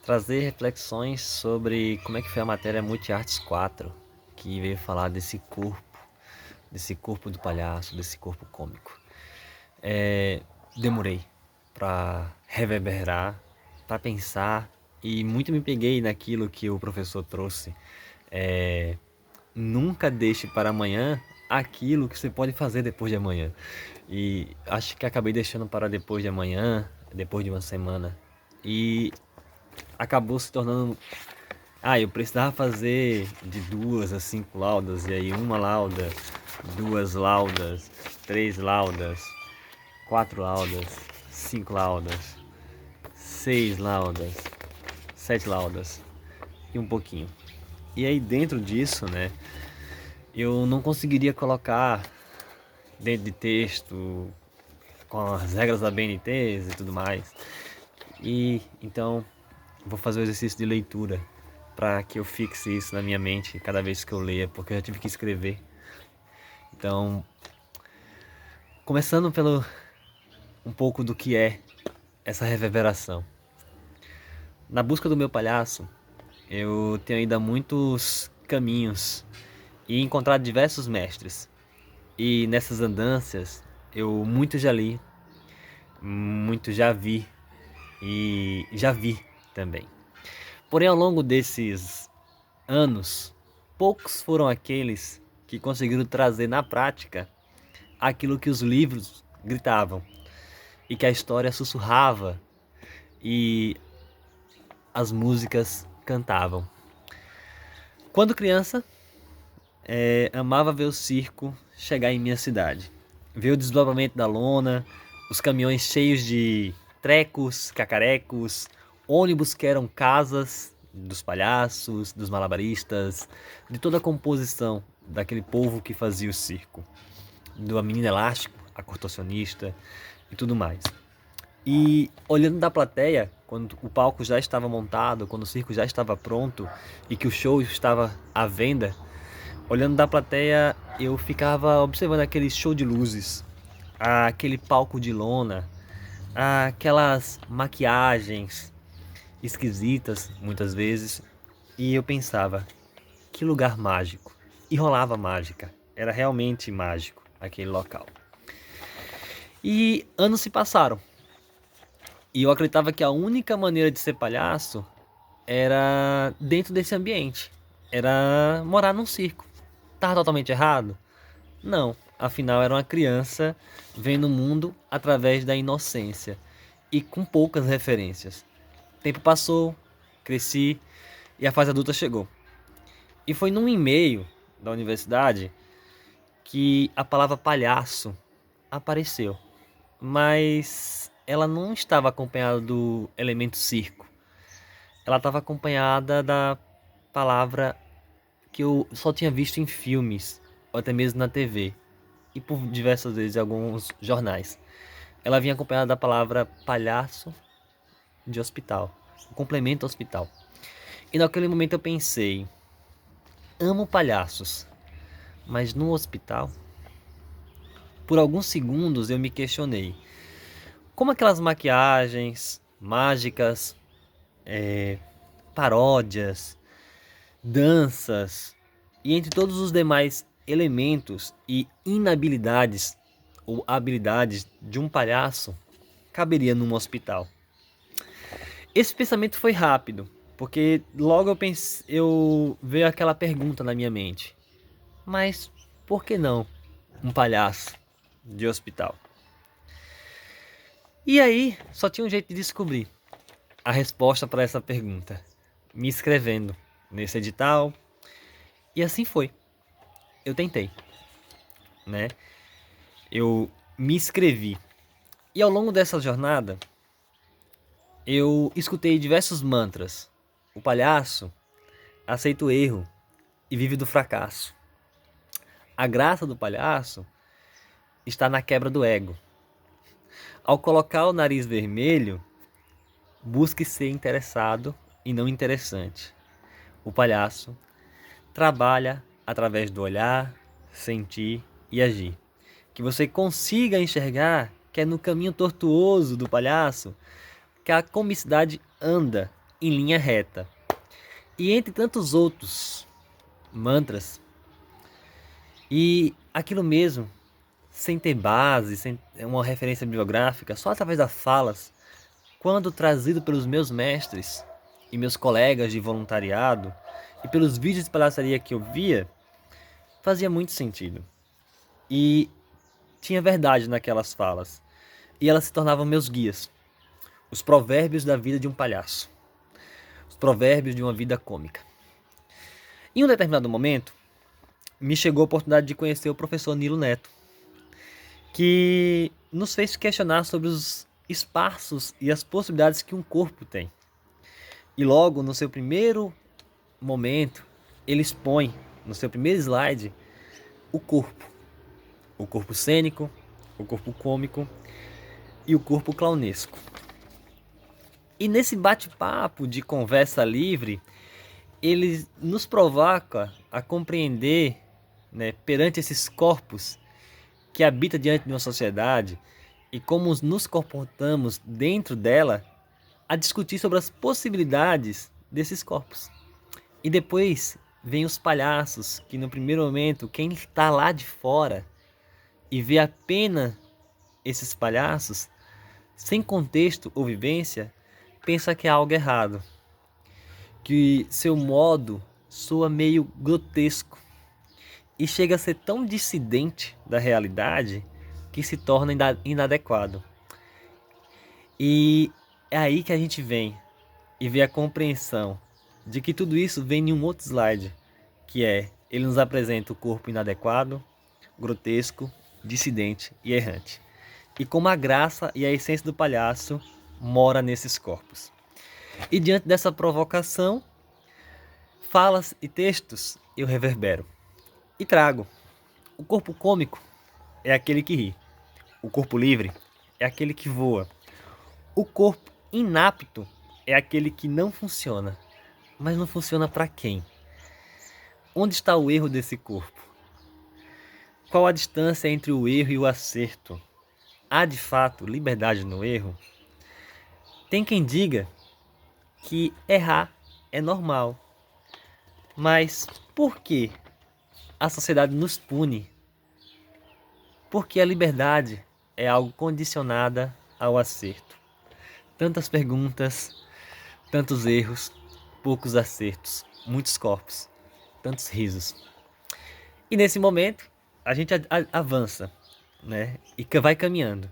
trazer reflexões sobre como é que foi a matéria Multiartes 4, que veio falar desse corpo do palhaço, desse corpo cômico. Demorei para reverberar, para pensar e muito me peguei naquilo que o professor trouxe. Nunca deixe para amanhã aquilo que você pode fazer depois de amanhã. E acho que acabei deixando para depois de amanhã, depois de uma semana. E acabou se tornando. Eu precisava fazer de 2 a 5 laudas, e aí uma lauda, 2 laudas, 3 laudas, 4 laudas, 5 laudas, 6 laudas, 7 laudas e um pouquinho. E aí dentro disso, né, eu não conseguiria colocar dentro de texto, com as regras da BNT e tudo mais. E então vou fazer o exercício de leitura para que eu fixe isso na minha mente cada vez que eu leia, porque eu já tive que escrever. Então, começando pelo um pouco do que é essa reverberação. Na busca do meu palhaço, eu tenho ido a muitos caminhos e encontrado diversos mestres. E nessas andanças, eu muito já li, muito já vi e já vi também. Porém, ao longo desses anos, poucos foram aqueles que conseguiram trazer na prática aquilo que os livros gritavam e que a história sussurrava e as músicas cantavam. Quando criança, amava ver o circo chegar em minha cidade. Ver o desdobramento da lona, os caminhões cheios de trecos, cacarecos, ônibus que eram casas dos palhaços, dos malabaristas, de toda a composição daquele povo que fazia o circo. Do menino elástico, a contorcionista e tudo mais. E olhando da plateia, quando o palco já estava montado, quando o circo já estava pronto e que o show estava à venda, olhando da plateia eu ficava observando aquele show de luzes, aquele palco de lona, aquelas maquiagens esquisitas muitas vezes, e eu pensava, que lugar mágico. E rolava mágica, era realmente mágico aquele local. E anos se passaram. E eu acreditava que a única maneira de ser palhaço era dentro desse ambiente. Era morar num circo. Tava totalmente errado? Não. Afinal, era uma criança vendo o mundo através da inocência e com poucas referências. O tempo passou, cresci e a fase adulta chegou. E foi num e-mail da universidade que a palavra palhaço apareceu. Mas ela não estava acompanhada do elemento circo. Ela estava acompanhada da palavra que eu só tinha visto em filmes, ou até mesmo na TV, e por diversas vezes em alguns jornais. Ela vinha acompanhada da palavra palhaço de hospital, o complemento hospital. E naquele momento eu pensei, amo palhaços, mas no hospital? Por alguns segundos eu me questionei, como aquelas maquiagens mágicas, paródias, danças e entre todos os demais elementos e inabilidades ou habilidades de um palhaço caberia num hospital. Esse pensamento foi rápido, porque logo eu veio aquela pergunta na minha mente. Mas por que não um palhaço de hospital? E aí, só tinha um jeito de descobrir a resposta para essa pergunta, me inscrevendo nesse edital. E assim foi. Eu tentei, né? Eu me inscrevi. E ao longo dessa jornada, eu escutei diversos mantras. O palhaço aceita o erro e vive do fracasso. A graça do palhaço está na quebra do ego. Ao colocar o nariz vermelho, busque ser interessado e não interessante. O palhaço trabalha através do olhar, sentir e agir. Que você consiga enxergar que é no caminho tortuoso do palhaço que a comicidade anda em linha reta. E entre tantos outros mantras, e aquilo mesmo, sem ter base, sem uma referência bibliográfica, só através das falas, quando trazido pelos meus mestres e meus colegas de voluntariado e pelos vídeos de palhaçaria que eu via, fazia muito sentido. E tinha verdade naquelas falas. E elas se tornavam meus guias. Os provérbios da vida de um palhaço. Os provérbios de uma vida cômica. Em um determinado momento, me chegou a oportunidade de conhecer o professor Nilo Neto, que nos fez questionar sobre os espaços e as possibilidades que um corpo tem. E logo, no seu primeiro momento, ele expõe, no seu primeiro slide, o corpo. O corpo cênico, o corpo cômico e o corpo clownesco. E nesse bate-papo de conversa livre, ele nos provoca a compreender, né, perante esses corpos que habitam diante de uma sociedade e como nos comportamos dentro dela, a discutir sobre as possibilidades desses corpos. E depois vem os palhaços, que no primeiro momento, quem está lá de fora e vê apenas esses palhaços, sem contexto ou vivência, pensa que há algo errado, que seu modo soa meio grotesco e chega a ser tão dissidente da realidade que se torna inadequado. E é aí que a gente vem e vê a compreensão de que tudo isso vem em um outro slide, que é, ele nos apresenta o corpo inadequado, grotesco, dissidente e errante. E como a graça e a essência do palhaço mora nesses corpos. E diante dessa provocação, falas e textos eu reverbero. E trago. O corpo cômico é aquele que ri. O corpo livre é aquele que voa. O corpo inapto é aquele que não funciona. Mas não funciona para quem? Onde está o erro desse corpo? Qual a distância entre o erro e o acerto? Há de fato liberdade no erro? Tem quem diga que errar é normal. Mas por que a sociedade nos pune? Porque a liberdade é algo condicionada ao acerto. Tantas perguntas, tantos erros, poucos acertos, muitos corpos, tantos risos. E nesse momento, a gente avança, né? E vai caminhando.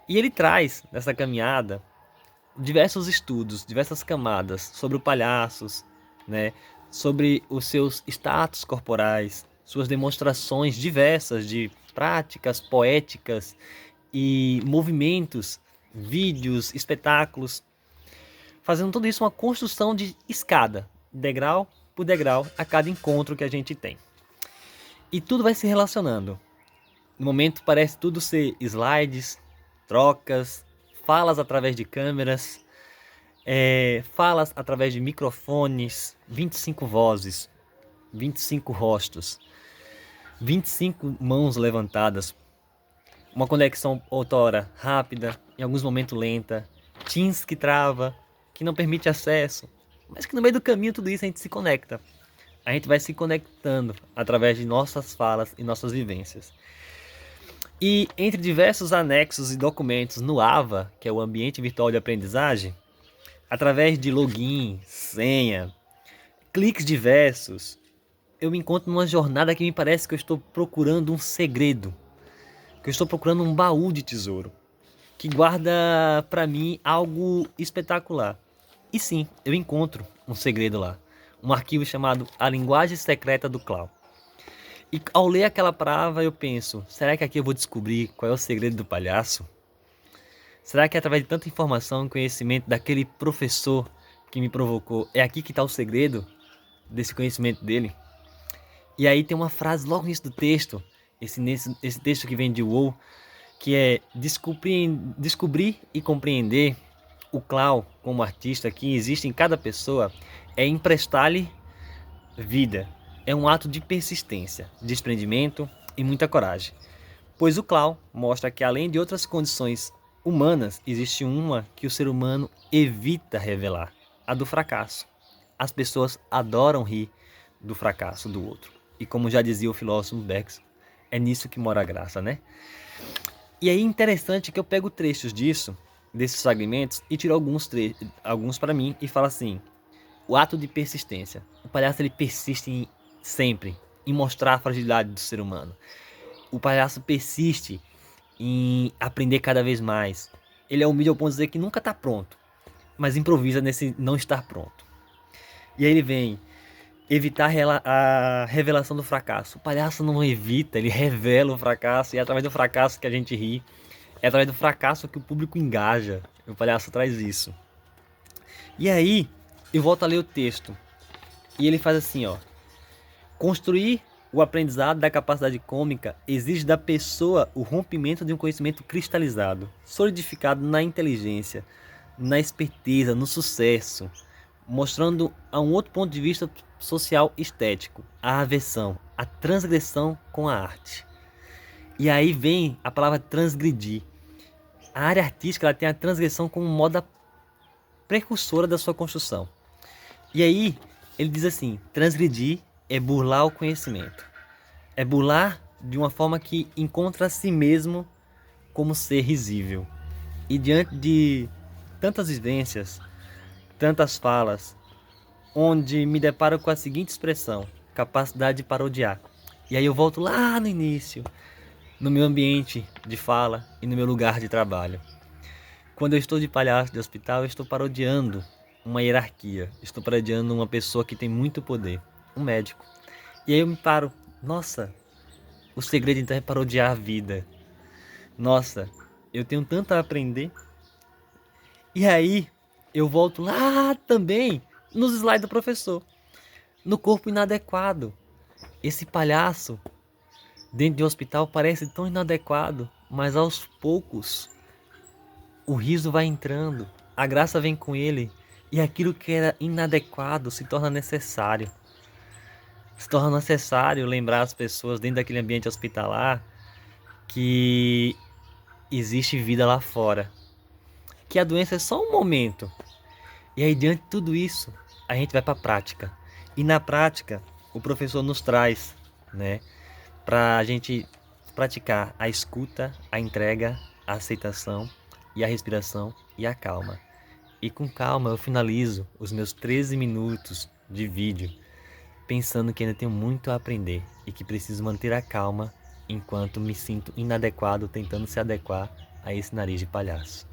E ele traz, nessa caminhada, diversos estudos, diversas camadas sobre o palhaços, né? Sobre os seus status corporais, suas demonstrações diversas de práticas poéticas e movimentos, vídeos, espetáculos, fazendo tudo isso uma construção de escada, degrau por degrau, a cada encontro que a gente tem. E tudo vai se relacionando. No momento parece tudo ser slides, trocas, falas através de câmeras, falas através de microfones, 25 vozes, 25 rostos, 25 mãos levantadas, uma conexão outrora rápida, em alguns momentos lenta, Teams que trava, que não permite acesso, mas que no meio do caminho tudo isso a gente se conecta. A gente vai se conectando através de nossas falas e nossas vivências. E entre diversos anexos e documentos no AVA, que é o Ambiente Virtual de Aprendizagem, através de login, senha, cliques diversos, eu me encontro numa jornada que me parece que eu estou procurando um segredo, que eu estou procurando um baú de tesouro, que guarda para mim algo espetacular. E sim, eu encontro um segredo lá, um arquivo chamado A Linguagem Secreta do Clown. E ao ler aquela palavra eu penso, será que aqui eu vou descobrir qual é o segredo do palhaço? Será que através de tanta informação e conhecimento daquele professor que me provocou, é aqui que está o segredo desse conhecimento dele? E aí tem uma frase logo no início do texto, esse texto que vem de WoW, que é descobrir e compreender o clown como artista que existe em cada pessoa, é emprestar-lhe vida. É um ato de persistência, desprendimento e muita coragem. Pois o clown mostra que além de outras condições humanas, existe uma que o ser humano evita revelar. a do fracasso. As pessoas adoram rir do fracasso do outro. E como já dizia o filósofo Beckson, é nisso que mora a graça, né? E aí interessante que eu pego trechos disso, desses fragmentos, e tiro alguns para mim e falo assim: o ato de persistência. O palhaço ele persiste sempre em mostrar a fragilidade do ser humano. O palhaço persiste em aprender cada vez mais. Ele é humilde ao ponto de dizer que nunca está pronto, mas improvisa nesse não estar pronto. E aí ele vem evitar a revelação do fracasso. O palhaço não evita, ele revela o fracasso, e é através do fracasso que a gente ri. É através do fracasso que o público engaja. O palhaço traz isso. E aí, eu volto a ler o texto. E ele faz assim, ó. Construir o aprendizado da capacidade cômica exige da pessoa o rompimento de um conhecimento cristalizado, solidificado na inteligência, na esperteza, no sucesso, mostrando a um outro ponto de vista social estético, a aversão, a transgressão com a arte. E aí vem a palavra transgredir. A área artística ela tem a transgressão como moda precursora da sua construção. E aí ele diz assim: transgredir é burlar o conhecimento. É burlar de uma forma que encontra a si mesmo como ser risível. E diante de tantas vivências, tantas falas, onde me deparo com a seguinte expressão: capacidade de parodiar. E aí eu volto lá no início, no meu ambiente de fala e no meu lugar de trabalho. Quando eu estou de palhaço de hospital, eu estou parodiando uma hierarquia. Estou parodiando uma pessoa que tem muito poder, um médico. E aí eu me paro, nossa, o segredo então é parodiar a vida. Nossa, eu tenho tanto a aprender. E aí eu volto lá também nos slides do professor, no corpo inadequado. Esse palhaço dentro de um hospital parece tão inadequado, mas aos poucos o riso vai entrando, a graça vem com ele, e aquilo que era inadequado se torna necessário. Se torna necessário lembrar as pessoas dentro daquele ambiente hospitalar que existe vida lá fora, que a doença é só um momento. E aí, diante de tudo isso, a gente vai para a prática. E na prática, o professor nos traz, né, para a gente praticar a escuta, a entrega, a aceitação e a respiração e a calma. E com calma eu finalizo os meus 13 minutos de vídeo, pensando que ainda tenho muito a aprender e que preciso manter a calma enquanto me sinto inadequado tentando se adequar a esse nariz de palhaço.